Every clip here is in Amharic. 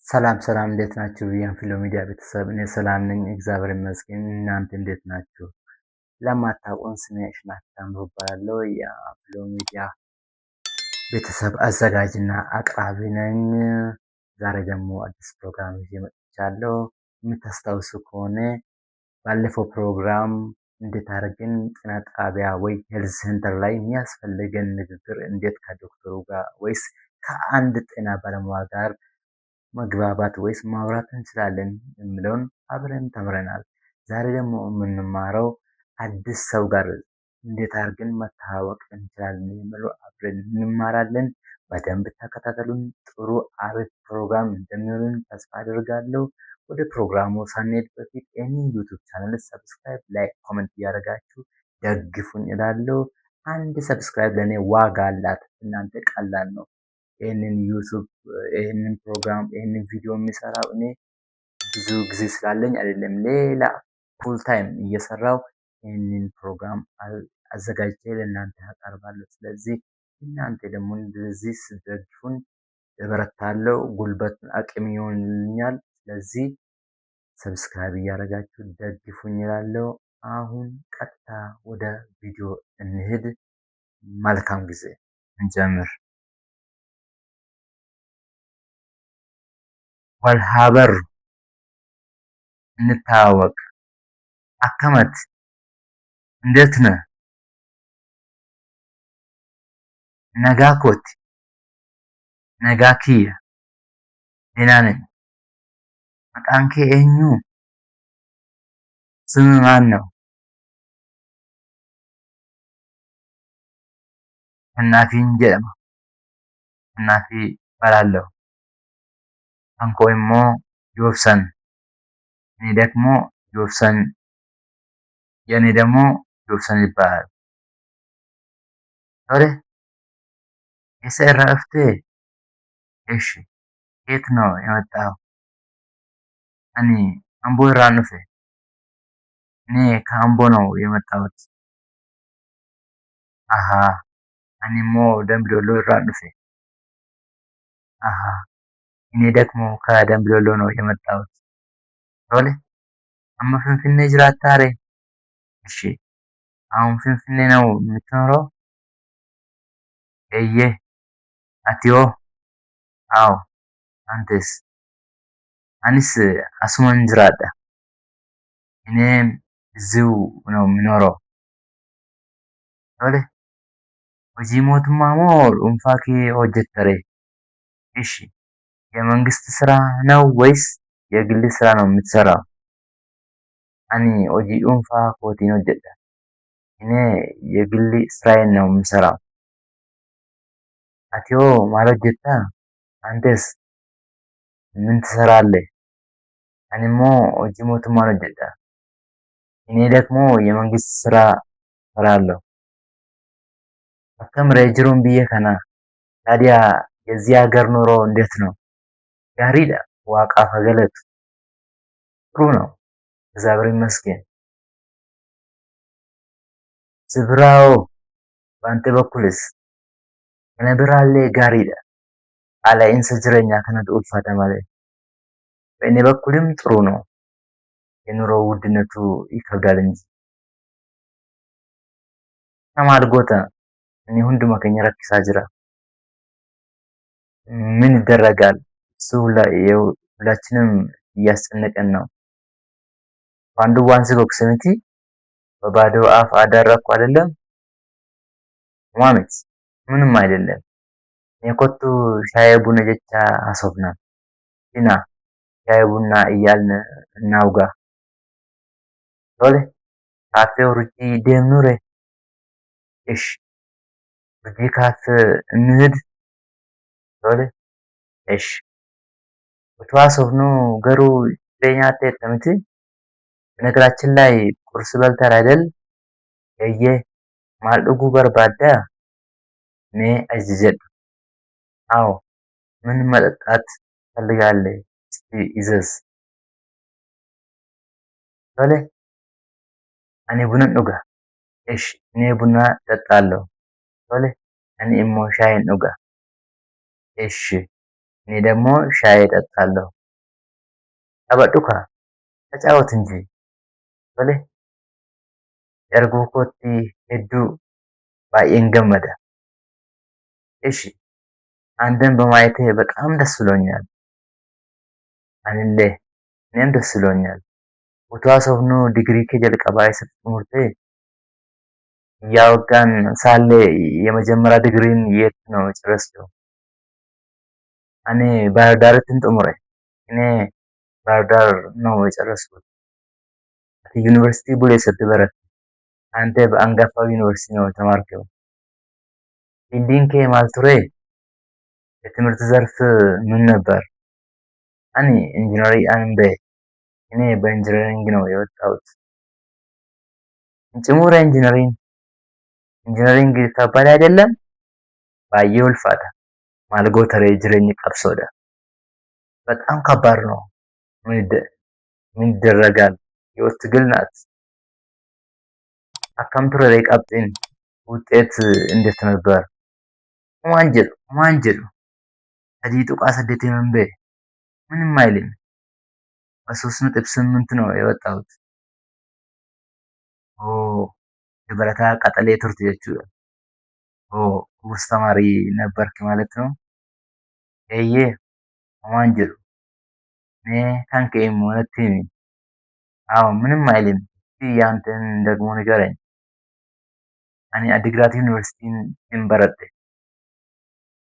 ሰላም ሰላም እንዴት ናችሁ? የአንፊሎ ሚዲያ ቤተሰብ እኔ ሰላም ነኝ፣ እግዚአብሔር ይመስገን። እናንተ እንዴት ናችሁ? ለማታውቁን ስሜ ሽናት ታምሩ እባላለሁ። የአንፊሎ ሚዲያ ቤተሰብ አዘጋጅና አቅራቢ ነኝ። ዛሬ ደግሞ አዲስ ፕሮግራም ይዤ መጥቻለሁ። የምታስታውሱ ከሆነ ባለፈው ፕሮግራም እንዴት አድርገን ጤና ጣቢያ ወይ ሄልዝ ሴንተር ላይ የሚያስፈልገን ንግግር እንዴት ከዶክተሩ ጋር ወይስ ከአንድ ጤና ባለሙያ ጋር መግባባት ወይስ ማውራት እንችላለን የሚለውን አብረን ተምረናል። ዛሬ ደግሞ የምንማረው አዲስ ሰው ጋር እንዴት አድርገን መተዋወቅ እንችላለን የሚለው አብረን እንማራለን። በደንብ ተከታተሉን። ጥሩ አሪፍ ፕሮግራም እንደሚሆን ተስፋ አደርጋለሁ። ወደ ፕሮግራሙ ሳንሄድ በፊት ይህንን ዩቱብ ቻናል ሰብስክራይብ፣ ላይክ፣ ኮመንት እያደረጋችሁ ደግፉን እላለሁ። አንድ ሰብስክራይብ ለእኔ ዋጋ አላት። እናንተ ቀላል ነው። ይህንን ዩቱብ ይህንን ፕሮግራም ይህንን ቪዲዮ የሚሰራው እኔ ብዙ ጊዜ ስላለኝ አይደለም፣ ሌላ ፉል ታይም እየሰራው ይህንን ፕሮግራም አዘጋጅቼ ለእናንተ አቀርባለሁ። ስለዚህ እናንተ ደግሞ እንደዚህ ስደግፉን እበረታለሁ፣ ጉልበት አቅም ይሆንልኛል። ስለዚህ ሰብስክራይብ እያደረጋችሁ ደግፉኝ እላለሁ። አሁን ቀጥታ ወደ ቪዲዮ እንሂድ። መልካም ጊዜ። እንጀምር። ወልሃበር እንተዋወቅ። አከመት እንዴት ነህ? ነጋኮት ነጋኪየ ደህና ነኝ። መቃንኬ ኤኙ? ስም ማን ነው? እናፊን ጀደማ። እናፊ እባላለሁ። አንኮ ኢሞ ጆብሰን። እኔ ደግሞ ጆብሰን የኔ ደግሞ ጆብሰን ይባላል። ቶሬ የሰራ እፍቴ። እሺ የት ነው የመጣው? እኔ አምቦ ራኑፌ። እኔ ከአምቦ ነው የመጣሁት። አሃ እኔሞ ደምቢ ዶሎ ራኑፌ። አሃ እኔ ደግሞ ከደምቢ ዶሎ ነው የመጣሁት። ቶሌ አማ ፍንፍኔ ጅራታሬ? እሺ አሁን ፍንፍኔ ነው የምትኖረው? እየ አትዮ? አዎ አንተስ? አኒስ አስመን ጅራዳ። እኔም እዚሁ ነው የምኖረው። ቶሌ ሆጂ ሞቱማ ሞ dhuunፋ kee hojjettare? እሺ የመንግስት ስራ ነው ወይስ የግል ስራ ነው የምትሰራው? አኒ ሆጂ dhuunፋ ኮቲን ሆጀዳ። እኔ የግል ስራዬን ነው የምሰራው። አትዮ ማል ሆጀታ? አንተስ ምን ትሰራለህ? እኔሞ ሆጂ ሞቱማን ሆጀዳ። እኔ ደግሞ የመንግስት ስራ እሰራለሁ። አከም ጅሩን ብዬ ከና። ታዲያ የዚህ ሀገር ኑሮ እንዴት ነው? ጋሪዳ ዋቃ ፈገለቱ። ጥሩ ነው፣ እግዚአብሔር ይመስገን። ስብራው በአንተ በኩልስ? ከነብራሌ ጋሪዳ አላይንሰ ጅረኛ ከነዱ ኡልፋታ ማለት። በእኔ በኩልም ጥሩ ነው። የኑሮ ውድነቱ ይከብዳል እንጂ። ተማልጎታ እኔ ሁንዱማ ከኛ ረክሳ ጅራ። ምን ይደረጋል? እሱ ሁላችንም እያስጨነቀን ነው። አንዱ ዋንስ ጎክሰንቲ በባዶ አፍ አደረኩ አይደለም ማሚት። ምንም አይደለም። የኮቱ ሻይ ቡና ጀቻ አሶፍና ኢና ሻይ ቡና እያልን እናውጋ። ቶሌ ካፌ ውርጂ ደምኑሬ? እሺ ውርጂ ካፌ እንሂድ። ቶሌ እሺ ብትዋሶፍኑ ገሩ ጤኛቴ ተምቲ። በነገራችን ላይ ቁርስ በልተር አይደል? የየ ማልድጉ በርባዳ ሜ አይዝጀድ። አዎ ምን መጠጣት ትፈልጋለህ? እስቲ ይዘዝ። ቶሌ እኔ ቡናን ዱጋ። እሺ እኔ ቡና እጠጣለሁ። ቶሌ እኔ እሞ ሻይን ዱጋ። እሺ እኔ ደግሞ ሻይ እጠጣለሁ። Taphadhu kaa tacawat እንጂ tole erguu kootti hedduu baay'een gammada. እሺ አንተን በማየቴ በጣም ደስ ብሎኛል። አንሌ እኔም ደስ ብሎኛል። ውቷ ዲግሪ ከጀልቀባ የሰጥ ትምህርቴ እያወጋን ሳለ የመጀመሪያ ዲግሪን የት ነው ጨረስከው? እኔ ባህር ዳርን ጥሙሬ እኔ ባህር ዳር ነው የጨረስኩት። ዩኒቨርሲቲ ቡሌ ስትበረት አንተ በአንጋፋው ዩኒቨርሲቲ ነው የተማርከው። ፊልዲንግ ማልቱሬ የትምህርት ዘርፍ ምን ነበር? እኔ ኢንጂነሪንግ አንበ እኔ በኢንጂነሪንግ ነው የወጣሁት። ጭሙረ ኢንጂነሪንግ ከባድ አይደለም? ባየው ልፋታ ማልጎተሬ ጅረኝ ቀብሶዳ በጣም ከባድ ነው። ምን ይደረጋል? ህይወት ትግል ናት። አካምቱረ ላይ ቀብጤን ውጤት እንዴት ነበር? ማንጀል ከዲጡ ቃሰደቴ መንበ ምንም አይልም። በ3.8 ነው የወጣሁት። ኦ የበረታ ቀጠሌ ትምህርት ቤት ውስጥ ተማሪ ነበርክ ማለት ነው? ኤዬ ማንጀሉ እኔ ካንከም ወነትም አዎ ምንም አይልም። ያንተን ደግሞ ንገረኝ። እኔ አዲግራት ዩኒቨርሲቲን ተንበረደ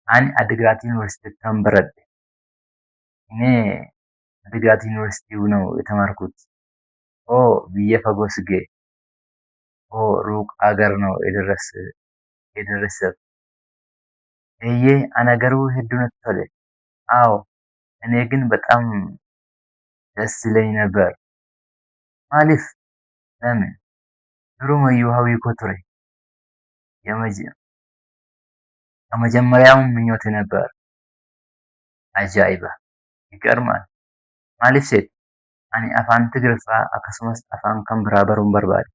አን አዲግራት ዩኒቨርሲቲ ተንበረደ እኔ አዲግራት ዩኒቨርሲቲ ነው የተማርኩት። ኦ ብዬ ፈጎስጌ ሩቅ አገር ነው የደረሰ እዬ አነገሩ ሄዱነት ተለ አዎ እኔ ግን በጣም ደስ ይለኝ ነበር። ማሊፍ ለምን ድሮ መዩሃዊ ኮትሬ የመጀመሪያው ምኞቴ ነበር። አጃኢባ ይገርማል። ማሊፍ ሴት አኒ አፋን ትግርፋ አከስመስ አፋን ከምብራ በሩን በርባድ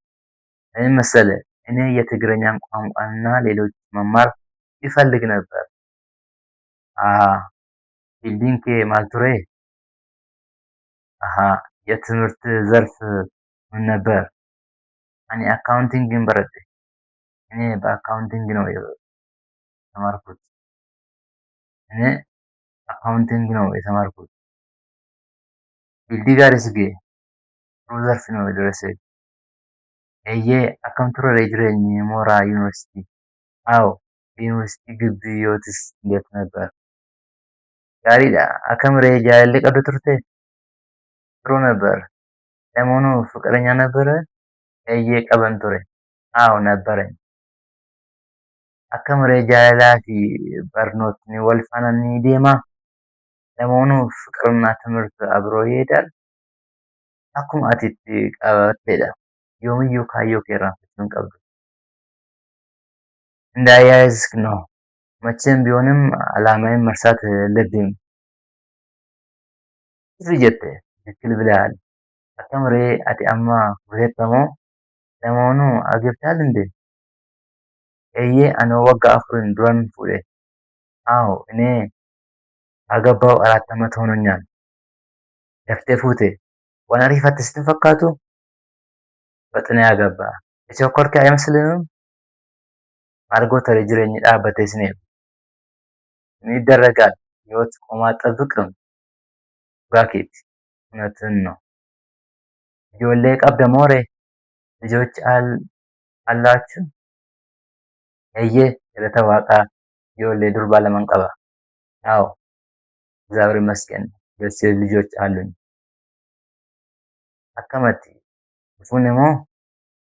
እኔ መሰለ እኔ የትግረኛን ቋንቋና ሌሎች መማር ይፈልግ ነበር። ፊልዲንግ ማልቱሬ አሃ የትምህርት ዘርፍ ምን ነበር? እኔ አካውንቲንግን በረደ እኔ በአካውንቲንግ ነው የተማርኩት። እኔ አካውንቲንግ ነው የተማርኩት። ፊልዲ ጋር ስጌ ጥሩ ዘርፍ ነው የደረሰ ኤዬ አካምቱረ ጅሬኝ ሞራ ዩኒቨርሲቲ አዎ ዩኒቨርሲቲ ግቢ ህይወትስ እንዴት ነበር? ጋሪዳ አከምሬ ጃለሌ ቀዶ ትርቴ ጥሩ ነበር። ለመሆኑ ፍቅረኛ ነበረ? ኤዬ ቀበንቱሬ አዎ ነበረኝ። አከምሬ ጃለላፊ በርኖትኒ ወልፋናኒ ዴማ ለመሆኑ ፍቅርና ትምህርት አብሮ ይሄዳል? አኩም አቲት ቀበቴዳ ዮምዩ ካዮ ኬራን ቀብዱ እንዳያያዝክ ነው። መቼም ቢሆንም አላማዬን መርሳት የለብኝም። ጀቴ ትክክል ብለሃል። አከምሬ አቲ አማ ሁለተሞ ለመሆኑ አግብተሃል እንዴ? ኤዬ አነ ወጋ አፍሩን ዱረን ፉዴ አዎ እኔ አገባው 4 ዓመት ሆኖኛል። ደፍቴ ፉቴ ዋን አሪፈት ስትፈካቱ በጥኔ ያገባ የቸኮልክ አይመስልንም? አርጎተር ጅሬኝ ዳበቴ ስኔብ ምን ይደረጋል? ህይወት ቆማ አትጠብቅም። ጋኬት እውነትን ነው። ጆሌ ቀብደ ሞሬ ልጆች አላችሁ? ኤዬ ስለተዋቃ ጆሌ ዱርባ ለመንቀባ አዎ እግዚአብሔር ይመስገን ደስ ልጆች አሉኝ። አከመቲ ፉኔሞ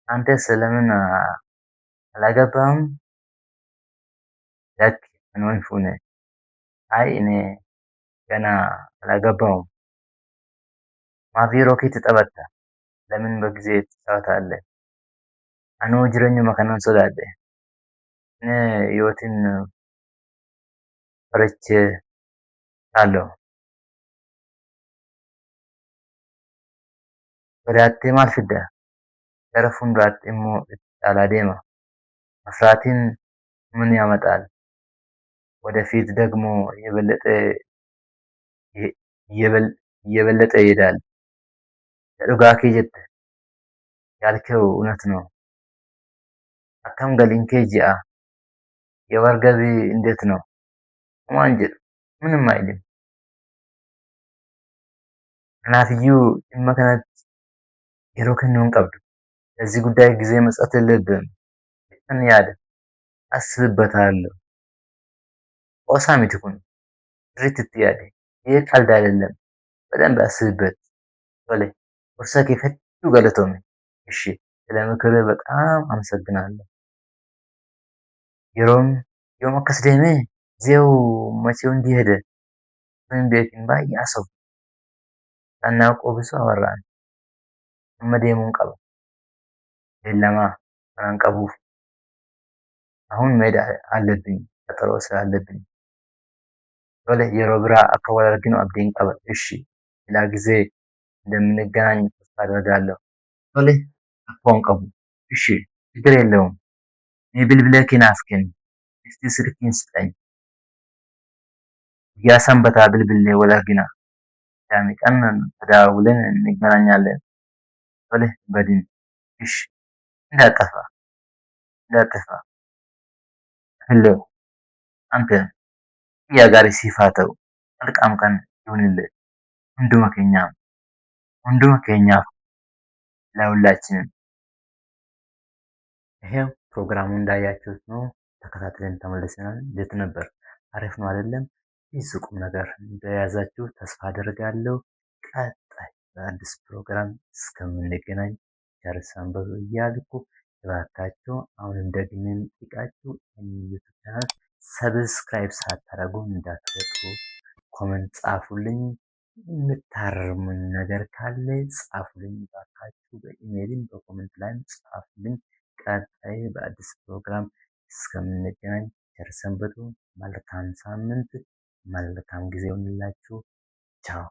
አንተ ስለምን አላገባህም? ለክ እንወን ፉኔ አይ እኔ ገና አላገባውም። ማፊ ሮኬት ጠበታ ለምን በጊዜ ትጫወታለህ? አኖ ጅረኙ መከናን ሶዳደ እኔ ህይወትን ፈርቼ አለው ወዳቴ ማልፍዳ ገረፉን ዳቴሞ ጣላዴማ መፍራትን ምን ያመጣል? ወደፊት ደግሞ እየበለጠ ይሄዳል። ለዱጋ ኬጀት ያልከው እውነት ነው። አካም ገሊንኬ ጂአ የወር ገቢ እንዴት ነው? ማን ጀዱ ምንም አይልም። ከናፍዩ dhimma kanatti yeroo kennuu hin qabdu. ለዚህ ጉዳይ ጊዜ መስጠት የለብህም። ምን ያህል አስብበታለሁ። ኦሳ ሚቲ ኩን sirriitti itti yaade. ይህ ቀልድ አይደለም። በደንብ አስብበት። ቶሌ ጎርሳ kee hedduu galatoome. እሺ ስለ ምክርህ በጣም አመሰግናለሁ። yeroon yoom akkas deeme ጊዜው መቼው እንዲህ ሄደ ምን ቤኪን baay'ee haasa'u ሳናውቀው ብዙ አወራን። amma deemuun qaba. beellamaa kanaan qabuuf አሁን መሄድ አለብኝ ቀጠሮ ስላለብኝ። ቶሌ yeroo biraa akka wal arginu abdiin qaba. እሺ ሌላ ጊዜ እንደምንገናኝ ተስፋ አደርጋለሁ። ቶሌ አክዋን ቀቡ። እሺ ችግር የለውም። እኔ bilbila kee naaf kenni. እስቲ ስልክህን ስጠኝ። guyyaa sanbataa bilbilee wal argina. ቅዳሜ ቀን ተደዋውለን እንገናኛለን። ቶሌ በድን እሺ እንዳጠፋ እንዳጠፋ ህሎ አንተ guyyaa gaarii siif haa ta'u. መልካም ቀን ይሁንልህ። hunduma keenyaaf ለሁላችንም። ይሄው ፕሮግራሙ እንዳያችሁት ነው። ተከታትለን ተመልሰናል። እንዴት ነበር? አሪፍ ነው አይደለም? ይህ ቁም ነገር እንደያዛችሁ ተስፋ አደርጋለሁ። ቀጣይ በአዲስ ፕሮግራም እስከምንገናኝ ቸር ሰንብቱ እያልኩ እባካችሁ አሁንም ደግሜ የምጠይቃችሁ ዩቲዩብ ቻናል ሰብስክራይብ ሳታደርጉ እንዳትወጡ። ኮመንት ጻፉልኝ። የምታርሙኝ ነገር ካለ ጻፉልኝ እባካችሁ። በኢሜይልም በኮመንት ላይም ጻፉልኝ። ቀጣይ በአዲስ ፕሮግራም እስከምንገናኝ ቸር ሰንብቱ። መልካም ሳምንት፣ መልካም ጊዜ ይሁንላችሁ። ቻው